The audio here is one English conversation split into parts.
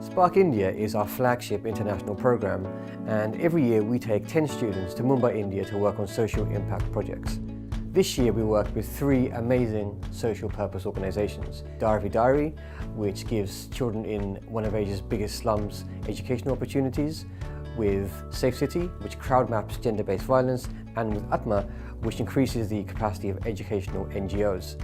Spark India is our flagship international program, and every year we take 10 students to Mumbai, India to work on social impact projects. This year we worked with 3 amazing social purpose organisations. v0.6, which gives children in one of Asia's biggest slums educational opportunities, with Safe City, which crowd maps gender-based violence, and with Atma, which increases the capacity of educational NGOs.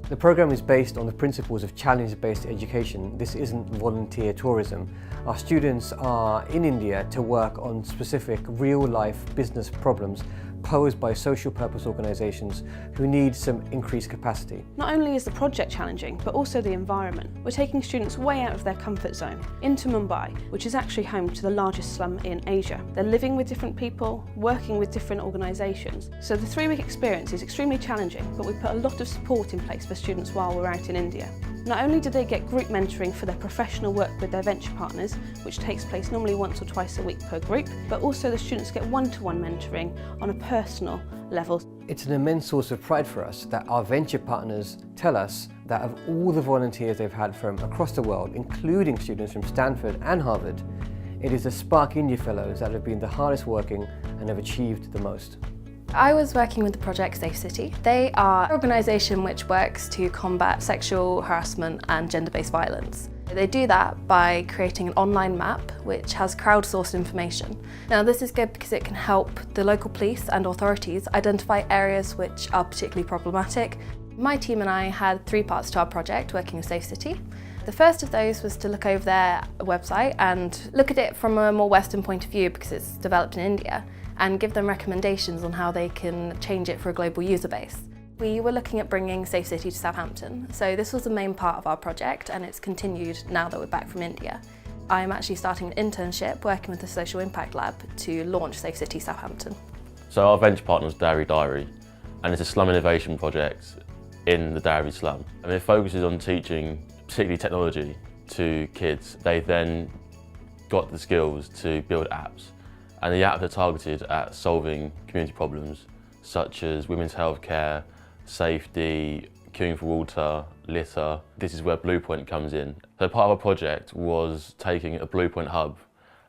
The program is based on the principles of challenge-based education. This isn't volunteer tourism. Our students are in India to work on specific real-life business problems posed by social purpose organisations who need some increased capacity. Not only is the project challenging, but also the environment. We're taking students way out of their comfort zone, into Mumbai, which is actually home to the largest slum in Asia. They're living with different people, working with different organisations. So the 3-week experience is extremely challenging, but we put a lot of support in place for students while we're out in India. Not only do they get group mentoring for their professional work with their venture partners, which takes place normally once or twice a week per group, but also the students get one-to-one mentoring on a personal level. It's an immense source of pride for us that our venture partners tell us that of all the volunteers they've had from across the world, including students from Stanford and Harvard, it is the Spark India Fellows that have been the hardest working and have achieved the most. I was working with the project Safe City. They are an organisation which works to combat sexual harassment and gender-based violence. They do that by creating an online map which has crowdsourced information. Now this is good because it can help the local police and authorities identify areas which are particularly problematic. My team and I had 3 parts to our project working with Safe City. The first of those was to look over their website and look at it from a more Western point of view because it's developed in India, and give them recommendations on how they can change it for a global user base. We were looking at bringing Safe City to Southampton, so this was the main part of our project and it's continued now that we're back from India. I'm actually starting an internship working with the Social Impact Lab to launch Safe City Southampton. So our venture partner is Dairy Diary, and it's a slum innovation project in the Dairy slum. And it focuses on teaching, particularly technology, to kids. They then got the skills to build apps. And the apps are targeted at solving community problems such as women's healthcare, safety, queuing for water, litter. This is where Bluepoint comes in. So part of our project was taking a Bluepoint hub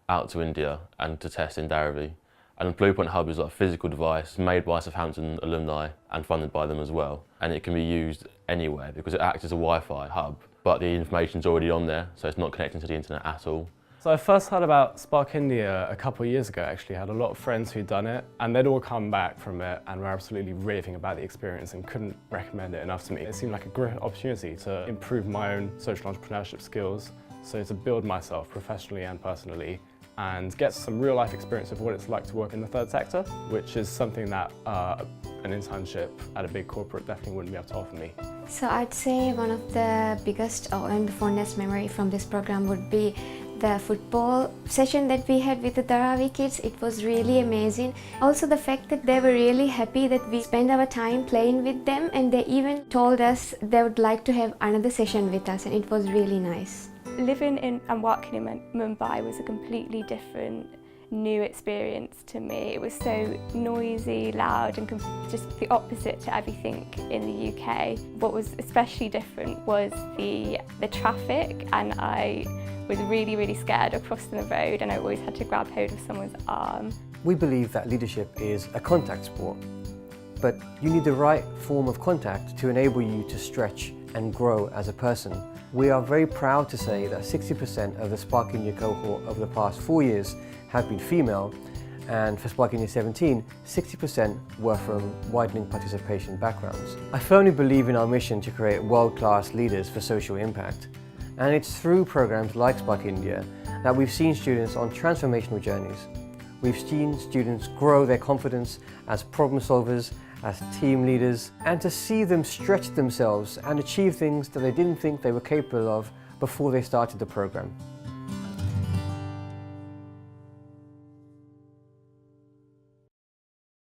out to India and to test in Dharavi. And the Bluepoint hub is like a physical device made by Southampton alumni and funded by them as well. And it can be used anywhere because it acts as a Wi-Fi hub, but the information's already on there, so it's not connecting to the internet at all. So I first heard about Spark India a couple of years ago actually. I had a lot of friends who'd done it and they'd all come back from it and were absolutely raving about the experience and couldn't recommend it enough to me. It seemed like a great opportunity to improve my own social entrepreneurship skills, so to build myself professionally and personally and get some real life experience of what it's like to work in the third sector, which is something that an internship at a big corporate definitely wouldn't be able to offer me. So I'd say one of the biggest and fondest memory from this program would be the football session that we had with the Dharavi kids. It was really amazing. Also the fact that they were really happy that we spent our time playing with them, and they even told us they would like to have another session with us, and it was really nice. Living in and working in Mumbai was a completely different new experience to me. It was so noisy, loud and just the opposite to everything in the UK. What was especially different was the traffic, and I was really scared of crossing the road and I always had to grab hold of someone's arm. We believe that leadership is a contact sport, but you need the right form of contact to enable you to stretch and grow as a person. We are very proud to say that 60% of the Spark India cohort over the past 4 years have been female, and for Spark India 17, 60% were from widening participation backgrounds. I firmly believe in our mission to create world-class leaders for social impact, and it's through programs like Spark India that we've seen students on transformational journeys. We've seen students grow their confidence as problem solvers, as team leaders, and to see them stretch themselves and achieve things that they didn't think they were capable of before they started the program.